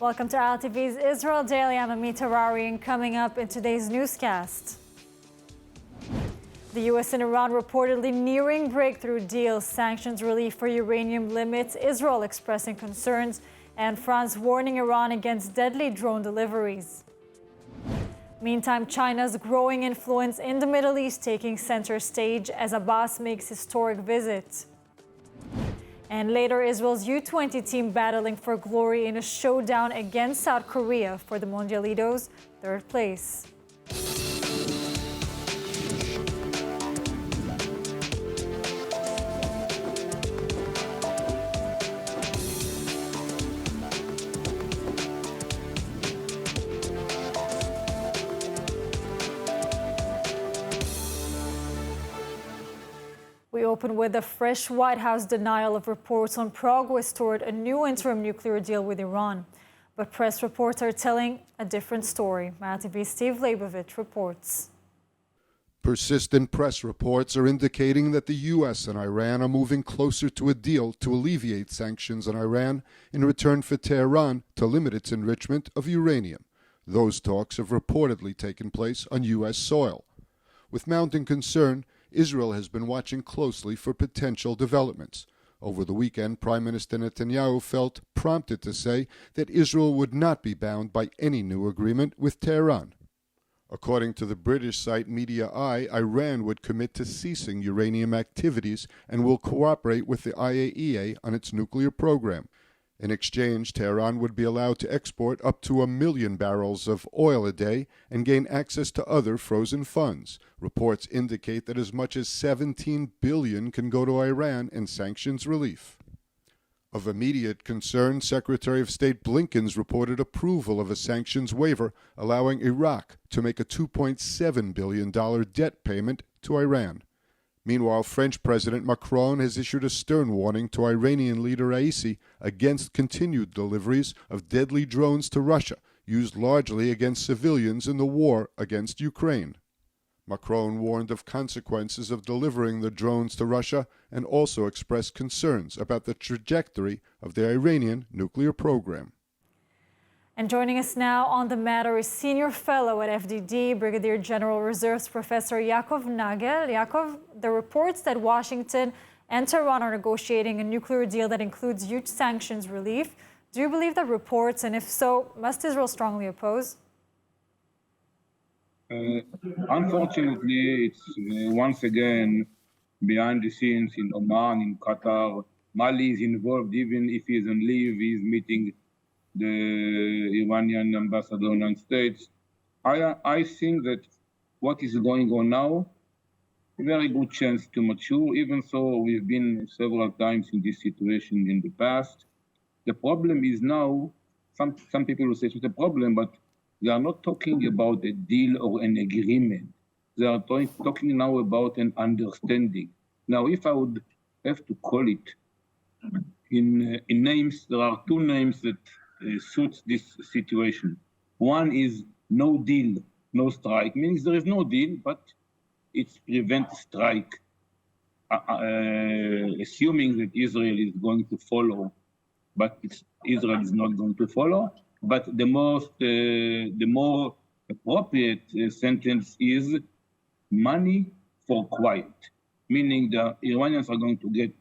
Welcome to ILTV's Israel Daily. I'm Amita Rari, and coming up in today's newscast. The U.S. and Iran reportedly nearing breakthrough deals, sanctions relief for uranium limits, Israel expressing concerns, and France warning Iran against deadly drone deliveries. Meantime, China's growing influence in the Middle East taking center stage as Abbas makes historic visit. And later, Israel's U20 team battling for glory in a showdown against South Korea for the Mundialitos' third place. We open with a fresh White House denial of reports on progress toward a new interim nuclear deal with Iran. But press reports are telling a different story. ILTV's Steve Leibovich reports. Persistent press reports are indicating that the U.S. and Iran are moving closer to a deal to alleviate sanctions on Iran in return for Tehran to limit its enrichment of uranium. Those talks have reportedly taken place on U.S. soil. With mounting concern, Israel has been watching closely for potential developments. Over the weekend, Prime Minister Netanyahu felt prompted to say that Israel would not be bound by any new agreement with Tehran. According to the British site Media Eye, Iran would commit to ceasing uranium activities and will cooperate with the IAEA on its nuclear program. In exchange, Tehran would be allowed to export up to 1 million barrels of oil a day and gain access to other frozen funds. Reports indicate that as much as $17 billion can go to Iran in sanctions relief. Of immediate concern, Secretary of State Blinken's reported approval of a sanctions waiver allowing Iraq to make a $2.7 billion debt payment to Iran. Meanwhile, French President Macron has issued a stern warning to Iranian leader Raisi against continued deliveries of deadly drones to Russia, used largely against civilians in the war against Ukraine. Macron warned of consequences of delivering the drones to Russia and also expressed concerns about the trajectory of the Iranian nuclear program. And joining us now on the matter is Senior Fellow at FDD, Brigadier General Reserves Professor Yakov Nagel. Yakov, the reports that Washington and Tehran are negotiating a nuclear deal that includes huge sanctions relief. Do you believe the reports, and if so, must Israel strongly oppose? Unfortunately, it's once again behind the scenes in Oman, in Qatar. Mali is involved, even if he's on leave, he's meeting the Iranian ambassador in the United States. I think that what is going on now, a very good chance to mature, even so we've been several times in this situation in the past. The problem is now, some people will say it's a problem, but they are not talking about a deal or an agreement. They are talking now about an understanding. Now, if I would have to call it in names, there are two names that suits this situation. One is no deal, no strike, means there is no deal, but it's prevent strike, assuming that Israel is going to follow, but Israel is not going to follow. But the more appropriate sentence is money for quiet, meaning the Iranians are going to get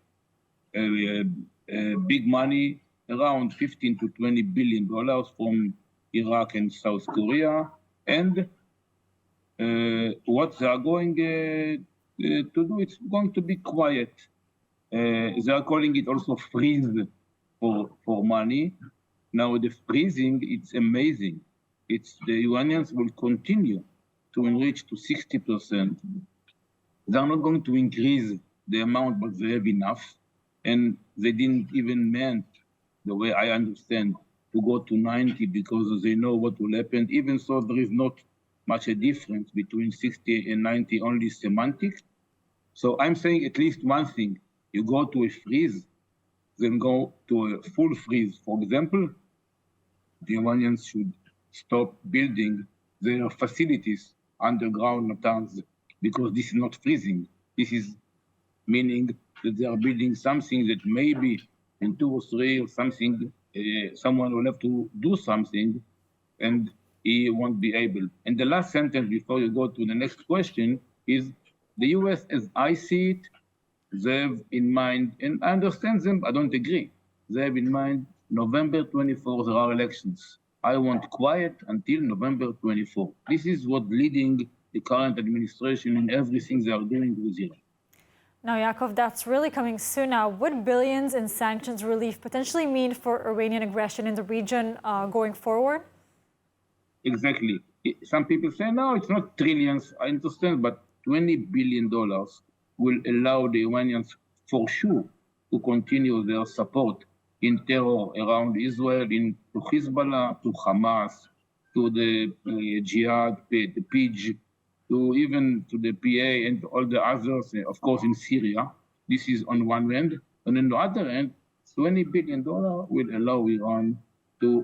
big money, around $15 to $20 billion from Iraq and South Korea, and what they are going to do, it's going to be quiet. They are calling it also freeze for money. Now the freezing, it's amazing. The Iranians will continue to enrich to 60%. They are not going to increase the amount, but they have enough, and they didn't even meant, the way I understand, to go to 90 because they know what will happen. Even so, there is not much a difference between 60 and 90, only semantics. So I'm saying at least one thing. You go to a freeze, then go to a full freeze. For example, the Iranians should stop building their facilities underground Natanz, because this is not freezing. This is meaning that they are building something that maybe in 2 or 3 or something someone will have to do something, and he won't be able. And the last sentence before you go to the next question is the US, as I see it, they have in mind, and I understand them, I don't agree. They have in mind November 24, there are elections. I want quiet until November 24. This is what leading the current administration in everything they are doing with Iran. Now, Yakov, that's really coming soon now. What billions in sanctions relief potentially mean for Iranian aggression in the region going forward? Exactly. Some people say, no, it's not trillions. I understand, but $20 billion will allow the Iranians for sure to continue their support in terror around Israel, to Hezbollah, to Hamas, to the Jihad, the PIJ, even to the PA and all the others, of course, in Syria. This is on one end. And on the other end, $20 billion will allow Iran to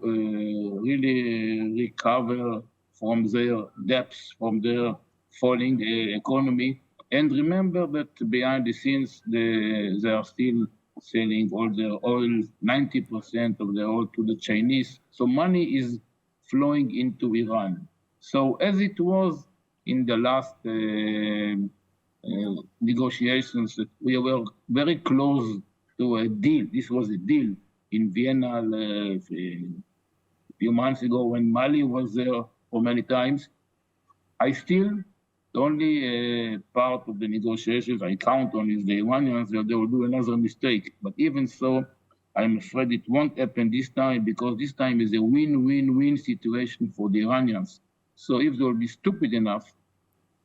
really recover from their debts, from their falling economy. And remember that behind the scenes, they are still selling all their oil, 90% of their oil to the Chinese. So money is flowing into Iran. So as it was in the last negotiations, that we were very close to a deal. This was a deal in Vienna a few months ago when Mali was there for many times. The only part of the negotiations I count on is the Iranians, that they will do another mistake. But even so, I'm afraid it won't happen this time, because this time is a win-win-win situation for the Iranians. So if they will be stupid enough,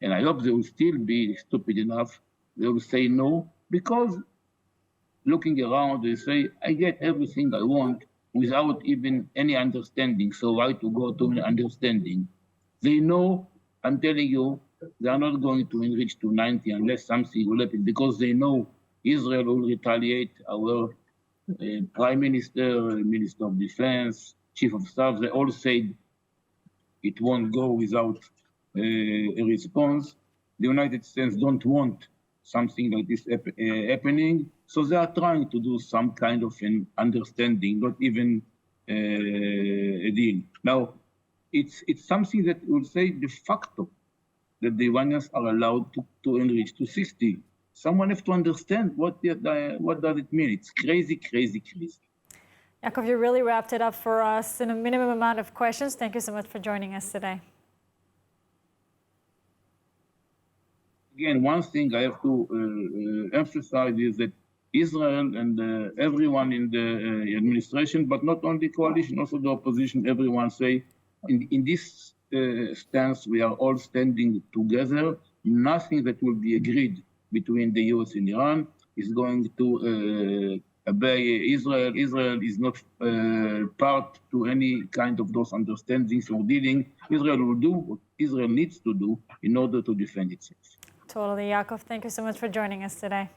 and I hope they will still be stupid enough, they will say no, because looking around, they say, I get everything I want without even any understanding. So why to go to an understanding? They know, I'm telling you, they are not going to enrich to 90 unless something will happen, because they know Israel will retaliate. Our Prime Minister, Minister of Defense, Chief of Staff, they all said it won't go without a response. The United States don't want something like this happening, so they are trying to do some kind of an understanding, not even a deal. Now, it's something that will say de facto that the Iranians are allowed to enrich to 60. Someone has to understand what does it mean. It's crazy, crazy, crazy. Yakov, you really wrapped it up for us in a minimum amount of questions. Thank you so much for joining us today. Again, one thing I have to emphasize is that Israel and everyone in the administration, but not only coalition, also the opposition, everyone say, in this stance, we are all standing together. Nothing that will be agreed between the US and Iran is going to obey Israel. Israel is not part to any kind of those understandings or dealing. Israel will do what Israel needs to do in order to defend itself. Totally, Yakov. Thank you so much for joining us today.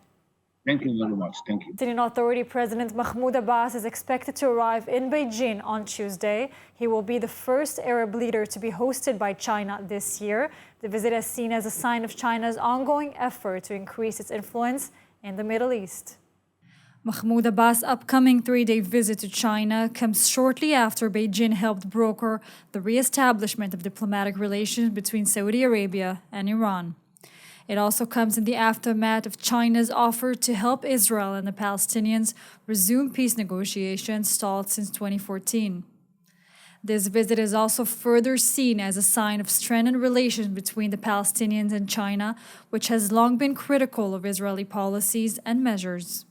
Thank you very much. Thank you. Palestinian Authority President Mahmoud Abbas is expected to arrive in Beijing on Tuesday. He will be the first Arab leader to be hosted by China this year. The visit is seen as a sign of China's ongoing effort to increase its influence in the Middle East. Mahmoud Abbas' upcoming three-day visit to China comes shortly after Beijing helped broker the re-establishment of diplomatic relations between Saudi Arabia and Iran. It also comes in the aftermath of China's offer to help Israel and the Palestinians resume peace negotiations stalled since 2014. This visit is also further seen as a sign of strengthened relations between the Palestinians and China, which has long been critical of Israeli policies and measures.